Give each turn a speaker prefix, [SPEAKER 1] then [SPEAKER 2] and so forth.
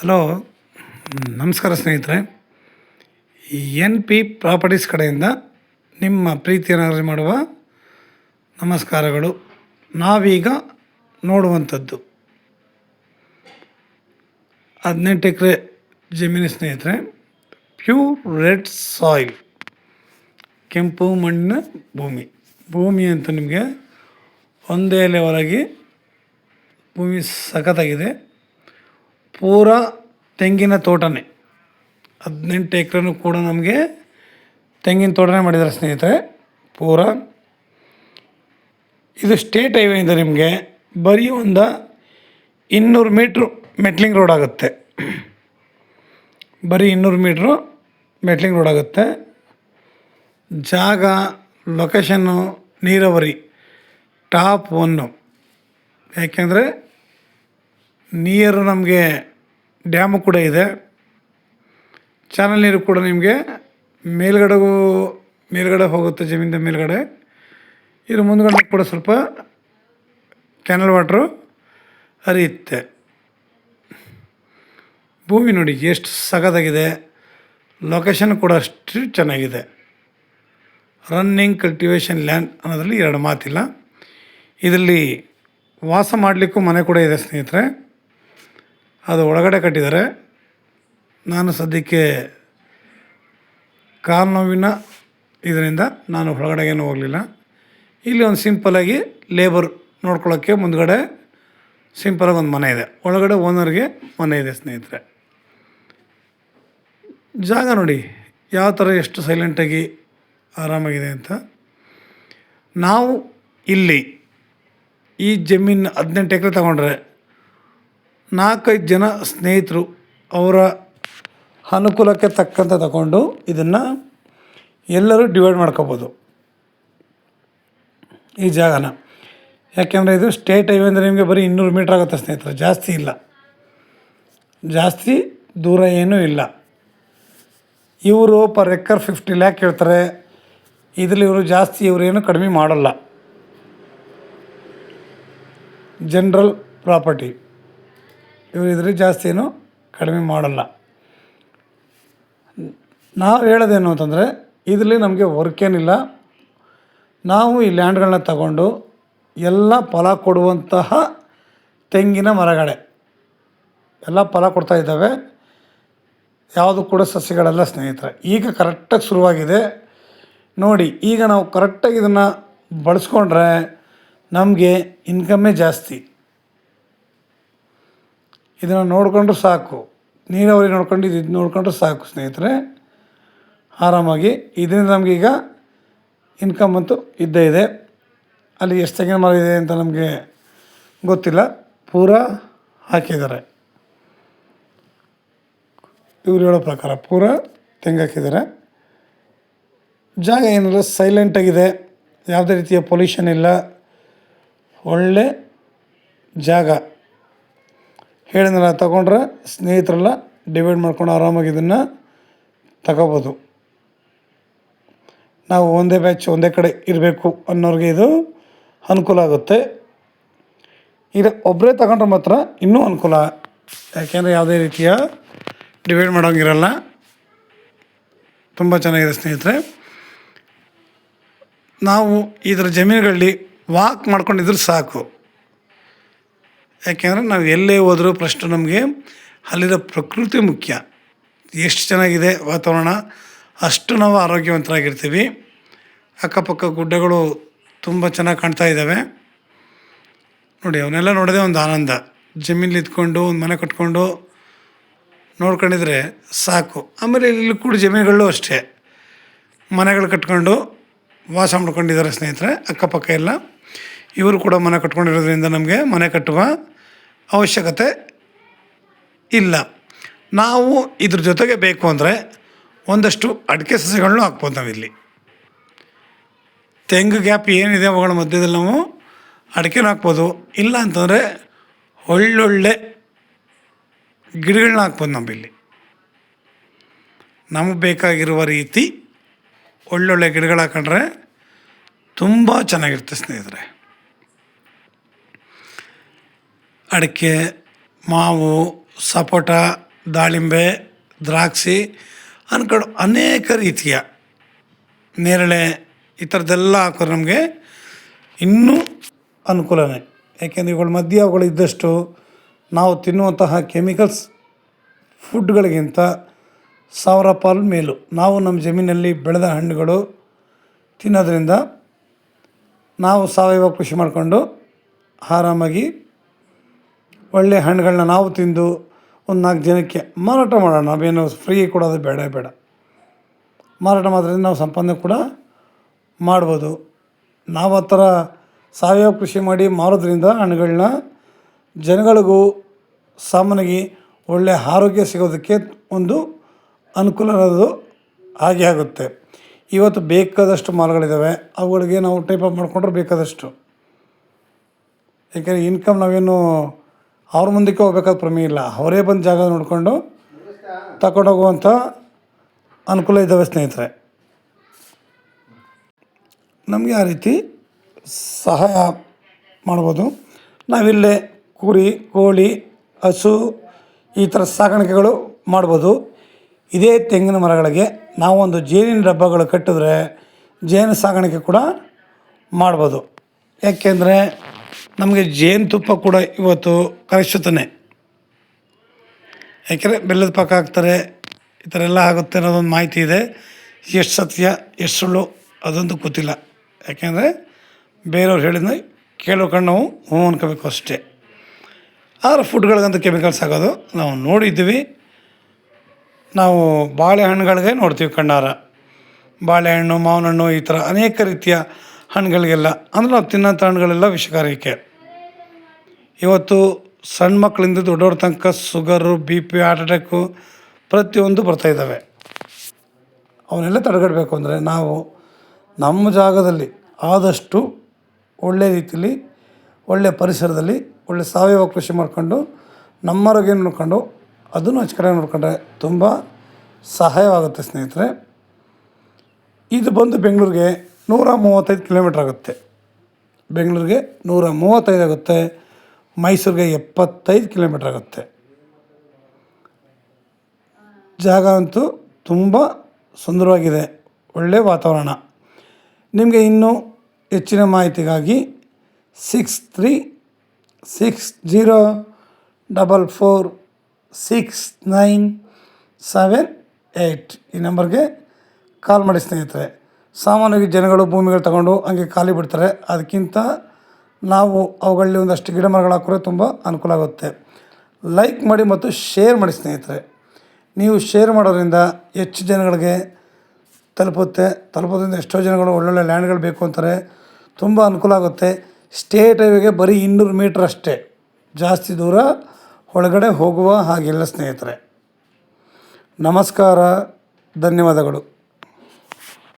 [SPEAKER 1] Hello, ನಮಸ್ಕಾರ ಸ್ನೇಹಿತರೆ. N P properties ಕಡೆಯಿಂದ ನಿಮ್ಮ ಪ್ರೀತಿಯನ್ನು ಮಾಡುವ ನಮಸ್ಕಾರಗಳು. ನಾವೀಗ ನೋಡುವಂಥದ್ದು 18 ಎಕರೆ ಜಮೀನು ಸ್ನೇಹಿತರೆ. ಪ್ಯೂರ್ ರೆಡ್ ಸಾಯಿಲ್, ಕೆಂಪು ಮಣ್ಣಿನ ಭೂಮಿ ಅಂತ ನಿಮಗೆ ಒಂದೇ ಲೆವೆಲಾಗಿ ಭೂಮಿ ಸಖತ್ತಾಗಿದೆ. ಪೂರಾ ತೆಂಗಿನ ತೋಟನೇ, 18 ಎಕರೆನೂ ಕೂಡ ನಮಗೆ ತೆಂಗಿನ ತೋಟನೇ ಮಾಡಿದ್ದಾರೆ ಸ್ನೇಹಿತರೆ. ಪೂರಾ ಇದು ಸ್ಟೇಟ್ ಹೈವೇಯಿಂದ ನಿಮಗೆ ಬರೀ ಒಂದು 200 ಮೀಟ್ರು ಮೆಟ್ಲಿಂಗ್ ರೋಡ್ ಆಗುತ್ತೆ. ಬರೀ 200 ಮೀಟ್ರು ಮೆಟ್ಲಿಂಗ್ ರೋಡ್ ಆಗುತ್ತೆ. ಜಾಗ, ಲೊಕೇಶನ್ನು, ನೀರಾವರಿ ಟಾಪ್ 1. ಯಾಕೆಂದರೆ ನೀರು ನಮಗೆ ಡ್ಯಾಮು ಕೂಡ ಇದೆ. ಚಾನಲ್ ನೀರು ಕೂಡ ನಿಮಗೆ ಮೇಲ್ಗಡೆ ಹೋಗುತ್ತೆ, ಜಮೀನಿಂದ ಮೇಲ್ಗಡೆ. ಇದ್ರ ಮುಂದ್ಗಡೆ ಕೂಡ ಸ್ವಲ್ಪ ಕ್ಯಾನಲ್ ವಾಟ್ರು ಹರಿಯುತ್ತೆ. ಭೂಮಿ ನೋಡಿ ಎಷ್ಟು ಸಖತ್ತಾಗಿದೆ. ಲೊಕೇಶನ್ ಕೂಡ ಅಷ್ಟು ಚೆನ್ನಾಗಿದೆ. ರನ್ನಿಂಗ್ ಕಲ್ಟಿವೇಷನ್ ಲ್ಯಾಂಡ್ ಅನ್ನೋದ್ರಲ್ಲಿ ಎರಡು ಮಾತಿಲ್ಲ. ಇದರಲ್ಲಿ ವಾಸ ಮಾಡಲಿಕ್ಕೂ ಮನೆ ಕೂಡ ಇದೆ ಸ್ನೇಹಿತರೆ. ಅದು ಒಳಗಡೆ ಕಟ್ಟಿದ್ದಾರೆ. ನಾನು ಸದ್ಯಕ್ಕೆ ಕಾಲು ನೋವಿನ ಇದರಿಂದ ನಾನು ಒಳಗಡೆಗೇನು ಹೋಗಲಿಲ್ಲ. ಇಲ್ಲಿ ಒಂದು ಸಿಂಪಲಾಗಿ ಲೇಬರ್ ನೋಡ್ಕೊಳ್ಳೋಕ್ಕೆ ಮುಂದ್ಗಡೆ ಸಿಂಪಲಾಗಿ ಒಂದು ಮನೆ ಇದೆ. ಒಳಗಡೆ ಓನರ್ಗೆ ಮನೆ ಇದೆ ಸ್ನೇಹಿತರೆ. ಜಾಗ ನೋಡಿ ಯಾವ ಥರ ಎಷ್ಟು ಸೈಲೆಂಟಾಗಿ ಆರಾಮಾಗಿದೆ ಅಂತ. ನಾವು ಇಲ್ಲಿ ಈ ಜಮೀನು 18 ಎಕರೆ ತಗೊಂಡ್ರೆ 4-5 ಜನ ಸ್ನೇಹಿತರು ಅವರ ಅನುಕೂಲಕ್ಕೆ ತಕ್ಕಂತೆ ತಗೊಂಡು ಇದನ್ನು ಎಲ್ಲರೂ ಡಿವೈಡ್ ಮಾಡ್ಕೋಬೋದು ಈ ಜಾಗನ. ಯಾಕೆಂದರೆ ಇದು ಸ್ಟೇಟ್ ಹೈವೇ ಅಂದರೆ ನಿಮಗೆ ಬರೀ 200 ಮೀಟ್ರ್ ಆಗುತ್ತೆ ಸ್ನೇಹಿತರೆ, ಜಾಸ್ತಿ ಇಲ್ಲ, ಜಾಸ್ತಿ ದೂರ ಏನೂ ಇಲ್ಲ. ಇವರು ಪರ್ ಎಕರ್ 50 ಲ್ಯಾಕ್ ಹೇಳ್ತಾರೆ. ಇದರಲ್ಲಿ ಇವರು ಜಾಸ್ತಿ ಇವರೇನು ಕಡಿಮೆ ಮಾಡೋಲ್ಲ. ಜನರಲ್ ಪ್ರಾಪರ್ಟಿ ಇವರು ಇದ್ರಲ್ಲಿ ಜಾಸ್ತಿ ಏನು ಕಡಿಮೆ ಮಾಡಲ್ಲ. ನಾವು ಹೇಳೋದೇನು ಅಂತಂದರೆ ಇದರಲ್ಲಿ ನಮಗೆ ವರ್ಕೇನಿಲ್ಲ. ನಾವು ಈ ಲ್ಯಾಂಡ್ಗಳನ್ನ ತಗೊಂಡು ಎಲ್ಲ ಫಲ ಕೊಡುವಂತಹ ತೆಂಗಿನ ಮರಗಳೇ ಎಲ್ಲ ಫಲ ಕೊಡ್ತಾ ಇದ್ದಾವೆ. ಯಾವುದು ಕೂಡ ಸಸ್ಯಗಳೆಲ್ಲ ಸ್ನೇಹಿತರೆ. ಈಗ ಕರೆಕ್ಟಾಗಿ ಶುರುವಾಗಿದೆ ನೋಡಿ. ಈಗ ನಾವು ಕರೆಕ್ಟಾಗಿ ಇದನ್ನು ಬಳಸ್ಕೊಂಡ್ರೆ ನಮಗೆ ಇನ್ಕಮ್ಮೇ ಜಾಸ್ತಿ. ಇದನ್ನು ನೋಡಿಕೊಂಡ್ರು ಸಾಕು, ನೀರಾವರಿ ನೋಡ್ಕೊಂಡು ಇದು ನೋಡಿಕೊಂಡ್ರು ಸಾಕು ಸ್ನೇಹಿತರೆ. ಆರಾಮಾಗಿ ಇದರಿಂದ ನಮಗೀಗ ಇನ್ಕಮ್ ಅಂತೂ ಇದ್ದೇ ಇದೆ. ಅಲ್ಲಿ ಎಷ್ಟು ತೆಂಗಿನ ಮರ ಇದೆ ಅಂತ ನಮಗೆ ಗೊತ್ತಿಲ್ಲ, ಪೂರಾ ಹಾಕಿದ್ದಾರೆ. ಇವ್ರು ಹೇಳೋ ಪ್ರಕಾರ ಪೂರಾ ತೆಂಗು ಹಾಕಿದ್ದಾರೆ. ಜಾಗ ಏನಿಲ್ಲ, ಸೈಲೆಂಟಾಗಿದೆ, ಯಾವುದೇ ರೀತಿಯ ಪೊಲ್ಯೂಷನ್ ಇಲ್ಲ, ಒಳ್ಳೆ ಜಾಗ. ಹೇಳಿದ್ನಲ್ಲ, ತಗೊಂಡ್ರೆ ಸ್ನೇಹಿತರೆಲ್ಲ ಡಿವೈಡ್ ಮಾಡ್ಕೊಂಡು ಆರಾಮಾಗಿ ಇದನ್ನು ತಗೋಬೋದು. ನಾವು ಒಂದೇ ಬ್ಯಾಚ್ ಒಂದೇ ಕಡೆ ಇರಬೇಕು ಅನ್ನೋರಿಗೆ ಇದು ಅನುಕೂಲ ಆಗುತ್ತೆ. ಈಗ ಒಬ್ಬರೇ ತಗೊಂಡ್ರೆ ಮಾತ್ರ ಇನ್ನೂ ಅನುಕೂಲ. ಯಾಕೆಂದರೆ ಯಾವುದೇ ರೀತಿಯ ಡಿವೈಡ್ ಮಾಡೋಂಗಿರಲ್ಲ. ತುಂಬ ಚೆನ್ನಾಗಿದೆ ಸ್ನೇಹಿತರೆ. ನಾವು ಇದರ ಜಮೀನುಗಳಲ್ಲಿ ವಾಕ್ ಮಾಡ್ಕೊಂಡಿದ್ರೆ ಸಾಕು. ಯಾಕೆಂದರೆ ನಾವು ಎಲ್ಲೇ ಹೋದರೂ ಫಸ್ಟು ನಮಗೆ ಅಲ್ಲಿರೋ ಪ್ರಕೃತಿ ಮುಖ್ಯ. ಎಷ್ಟು ಚೆನ್ನಾಗಿದೆ ವಾತಾವರಣ, ಅಷ್ಟು ನಾವು ಆರೋಗ್ಯವಂತರಾಗಿರ್ತೀವಿ. ಅಕ್ಕಪಕ್ಕ ಗುಡ್ಡಗಳು ತುಂಬ ಚೆನ್ನಾಗಿ ಕಾಣ್ತಾ ಇದ್ದಾವೆ ನೋಡಿ. ಅವನ್ನೆಲ್ಲ ನೋಡೋದೇ ಒಂದು ಆನಂದ. ಜಮೀನಲ್ಲಿ ಇದ್ಕೊಂಡು ಒಂದು ಮನೆ ಕಟ್ಕೊಂಡು ನೋಡ್ಕೊಂಡಿದ್ರೆ ಸಾಕು. ಆಮೇಲೆ ಇಲ್ಲಿ ಕೂಡ ಜಮೀನುಗಳು ಅಷ್ಟೇ ಮನೆಗಳು ಕಟ್ಕೊಂಡು ವಾಸ ಮಾಡ್ಕೊಂಡಿದ್ದಾರೆ ಸ್ನೇಹಿತರೆ. ಅಕ್ಕಪಕ್ಕ ಎಲ್ಲ ಇವರು ಕೂಡ ಮನೆ ಕಟ್ಕೊಂಡಿರೋದ್ರಿಂದ ನಮಗೆ ಮನೆ ಕಟ್ಟುವ ಅವಶ್ಯಕತೆ ಇಲ್ಲ. ನಾವು ಇದ್ರ ಜೊತೆಗೆ ಬೇಕು ಅಂದರೆ ಒಂದಷ್ಟು ಅಡಿಕೆ ಸಸ್ಯಗಳನ್ನೂ ಹಾಕ್ಬೋದು. ನಾವಿಲ್ಲಿ ತೆಂಗು ಗ್ಯಾಪ್ ಏನಿದೆ ಅವುಗಳ ಮಧ್ಯದಲ್ಲಿ ನಾವು ಅಡಿಕೆನೂ ಹಾಕ್ಬೋದು. ಇಲ್ಲ ಅಂತಂದರೆ ಒಳ್ಳೊಳ್ಳೆ ಗಿಡಗಳನ್ನ ಹಾಕ್ಬೋದು. ನಾವಿಲ್ಲಿ ನಮಗೆ ಬೇಕಾಗಿರುವ ರೀತಿ ಒಳ್ಳೊಳ್ಳೆ ಗಿಡಗಳು ಹಾಕೊಂಡ್ರೆ ತುಂಬ ಚೆನ್ನಾಗಿರುತ್ತೆ ಸ್ನೇಹಿತರೆ. ಅಡಿಕೆ, ಮಾವು, ಸಪೋಟ ದಾಳಿಂಬೆ, ದ್ರಾಕ್ಷಿ ಅಂದ್ಕೊಂಡು ಅನೇಕ ರೀತಿಯ ನೇರಳೆ ಈ ಥರದ್ದೆಲ್ಲ ಹಾಕಿದ್ರೆ ನಮಗೆ ಇನ್ನೂ ಅನುಕೂಲನೇ. ಯಾಕೆಂದರೆ ಇವುಗಳ ಮಧ್ಯೆ ಅವುಗಳು ಇದ್ದಷ್ಟು ನಾವು ತಿನ್ನುವಂತಹ ಕೆಮಿಕಲ್ಸ್ ಫುಡ್ಗಳಿಗಿಂತ 1000 ಪಾಲು ಮೇಲು ನಾವು ನಮ್ಮ ಜಮೀನಲ್ಲಿ ಬೆಳೆದ ಹಣ್ಣುಗಳು ತಿನ್ನೋದ್ರಿಂದ ನಾವು ಸಾವಯವ ಕೃಷಿ ಮಾಡಿಕೊಂಡು ಆರಾಮಾಗಿ ಒಳ್ಳೆಯ ಹಣ್ಣುಗಳನ್ನ ನಾವು ತಿಂದು ಒಂದು 4 ಜನಕ್ಕೆ ಮಾರಾಟ ಮಾಡೋಣ. ನಾವೇನು ಫ್ರೀ ಕೊಡೋದು ಬೇಡ. ಮಾರಾಟ ಮಾಡೋದ್ರಿಂದ ನಾವು ಸಂಪಾದನೆ ಕೂಡ ಮಾಡ್ಬೋದು. ನಾವು ಆ ಥರ ಸಾವಯವ ಕೃಷಿ ಮಾಡಿ ಮಾರೋದ್ರಿಂದ ಹಣ್ಣುಗಳನ್ನ ಜನಗಳಿಗೂ ಸಾಮಾನ್ಯವಾಗಿ ಒಳ್ಳೆಯ ಆರೋಗ್ಯ ಸಿಗೋದಕ್ಕೆ ಒಂದು ಅನುಕೂಲ ಅನ್ನೋದು ಹಾಗೆ ಆಗುತ್ತೆ. ಇವತ್ತು ಬೇಕಾದಷ್ಟು ಮಾಲ್ಗಳಿದ್ದಾವೆ, ಅವುಗಳಿಗೆ ನಾವು ಟೈಪ್ ಅಪ್ ಮಾಡಿಕೊಂಡ್ರೆ ಬೇಕಾದಷ್ಟು. ಏಕೆಂದರೆ ಇನ್ಕಮ್ ನಾವೇನು ಅವ್ರ ಮುಂದಕ್ಕೆ ಹೋಗ್ಬೇಕಾದ ಪ್ರಮೇಯ ಇಲ್ಲ, ಅವರೇ ಬಂದು ಜಾಗ ನೋಡಿಕೊಂಡು ತಗೊಂಡೋಗುವಂಥ ಅನುಕೂಲ ಇದ್ದಾವೆ ಸ್ನೇಹಿತರೆ. ನಮಗೆ ಆ ರೀತಿ ಸಹಾಯ ಮಾಡ್ಬೋದು. ನಾವಿಲ್ಲೇ ಕುರಿ, ಕೋಳಿ, ಹಸು ಈ ಥರ ಸಾಗಾಣಿಕೆಗಳು ಮಾಡ್ಬೋದು. ಇದೇ ತೆಂಗಿನ ಮರಗಳಿಗೆ ನಾವೊಂದು ಜೇನಿನ ಡಬ್ಬಗಳು ಕಟ್ಟಿದ್ರೆ ಜೇನು ಸಾಗಾಣಿಕೆ ಕೂಡ ಮಾಡ್ಬೋದು. ಯಾಕೆಂದರೆ ನಮಗೆ ಜೇನುತುಪ್ಪ ಕೂಡ ಇವತ್ತು ಕಲಿಸುತ್ತಾನೆ. ಯಾಕೆಂದರೆ ಬೆಲ್ಲದ ಪಾಕ ಹಾಕ್ತಾರೆ, ಈ ಥರ ಎಲ್ಲ ಆಗುತ್ತೆ ಅನ್ನೋದೊಂದು ಮಾಹಿತಿ ಇದೆ. ಎಷ್ಟು ಸತ್ಯ ಎಷ್ಟು ಸುಳ್ಳು ಅದಂತೂ ಗೊತ್ತಿಲ್ಲ. ಯಾಕೆಂದರೆ ಬೇರೆಯವ್ರು ಹೇಳಿದ್ನ ಕೇಳ್ಕೊಂಡು ನಾವು ಹ್ಞೂ ಅನ್ಕೋಬೇಕು ಅಷ್ಟೇ. ಆದರೆ ಫುಡ್ಗಳಿಗಂತೂ ಕೆಮಿಕಲ್ಸ್ ಆಗೋದು ನಾವು ನೋಡಿದ್ದೀವಿ. ನಾವು ಬಾಳೆಹಣ್ಣುಗಳಿಗೆ ನೋಡ್ತೀವಿ ಕಣ್ಣಾರ. ಬಾಳೆಹಣ್ಣು, ಮಾವಿನ ಹಣ್ಣು ಈ ಥರ ಅನೇಕ ರೀತಿಯ ಹಣ್ಣುಗಳಿಗೆಲ್ಲ ಅಂದರೆ ನಾವು ತಿನ್ನೋಂಥ ಹಣ್ಣುಗಳೆಲ್ಲ ವಿಷಕಾರಿಕೆ. ಇವತ್ತು ಸಣ್ಣ ಮಕ್ಕಳಿಂದ ದೊಡ್ಡವ್ರ ತನಕ ಶುಗರು, BP, ಹಾರ್ಟ್ ಅಟ್ಯಾಕು ಪ್ರತಿಯೊಂದು ಬರ್ತಾಯಿದ್ದಾವೆ. ಅವನ್ನೆಲ್ಲ ತಡೆಗಟ್ಟಬೇಕು ಅಂದರೆ ನಾವು ನಮ್ಮ ಜಾಗದಲ್ಲಿ ಆದಷ್ಟು ಒಳ್ಳೆಯ ರೀತಿಯಲ್ಲಿ, ಒಳ್ಳೆಯ ಪರಿಸರದಲ್ಲಿ, ಒಳ್ಳೆಯ ಸಾವಯವ ಕೃಷಿ ಮಾಡ್ಕೊಂಡು ನಮ್ಮ ಆರೋಗ್ಯ ನೋಡ್ಕೊಂಡು ಅದನ್ನು ಅಚ್ಚುಕಟ್ಟಾಗಿ ನೋಡಿಕೊಂಡ್ರೆ ತುಂಬ ಸಹಾಯವಾಗುತ್ತೆ ಸ್ನೇಹಿತರೆ. ಇದು ಬಂದು ಬೆಂಗಳೂರಿಗೆ 135 ಕಿಲೋಮೀಟ್ರ್ ಆಗುತ್ತೆ. ಬೆಂಗಳೂರಿಗೆ 135 ಆಗುತ್ತೆ. ಮೈಸೂರಿಗೆ 75 ಕಿಲೋಮೀಟ್ರ್ ಆಗುತ್ತೆ. ಜಾಗ ಅಂತೂ ತುಂಬ ಸುಂದರವಾಗಿದೆ, ಒಳ್ಳೆಯ ವಾತಾವರಣ. ನಿಮಗೆ ಇನ್ನೂ ಹೆಚ್ಚಿನ ಮಾಹಿತಿಗಾಗಿ 6360446978 ಈ ನಂಬರ್ಗೆ ಕಾಲ್ ಮಾಡಿ ಸ್ನೇಹಿತರೆ. ಸಾಮಾನ್ಯವಾಗಿ ಜನಗಳು ಭೂಮಿಗಳು ತಗೊಂಡು ಹಂಗೆ ಖಾಲಿ ಬಿಡ್ತಾರೆ. ಅದಕ್ಕಿಂತ ನಾವು ಅವುಗಳಲ್ಲಿ ಒಂದಷ್ಟು ಗಿಡ ಮರಗಳು ಹಾಕಿದ್ರೆ ತುಂಬ ಅನುಕೂಲ ಆಗುತ್ತೆ. ಲೈಕ್ ಮಾಡಿ ಮತ್ತು ಶೇರ್ ಮಾಡಿ ಸ್ನೇಹಿತರೆ. ನೀವು ಶೇರ್ ಮಾಡೋದ್ರಿಂದ ಹೆಚ್ಚು ಜನಗಳಿಗೆ ತಲುಪೋದ್ರಿಂದ ಎಷ್ಟೋ ಜನಗಳು ಒಳ್ಳೊಳ್ಳೆ ಲ್ಯಾಂಡ್ಗಳು ಬೇಕು ಅಂತಾರೆ. ತುಂಬ ಅನುಕೂಲ ಆಗುತ್ತೆ. ಸ್ಟೇಟ್ ಹೈವೇಗೆ ಬರೀ 200 ಮೀಟ್ರ್ ಅಷ್ಟೇ, ಜಾಸ್ತಿ ದೂರ ಒಳಗಡೆ ಹೋಗುವ ಹಾಗಿಲ್ಲ ಸ್ನೇಹಿತರೆ. ನಮಸ್ಕಾರ, ಧನ್ಯವಾದಗಳು.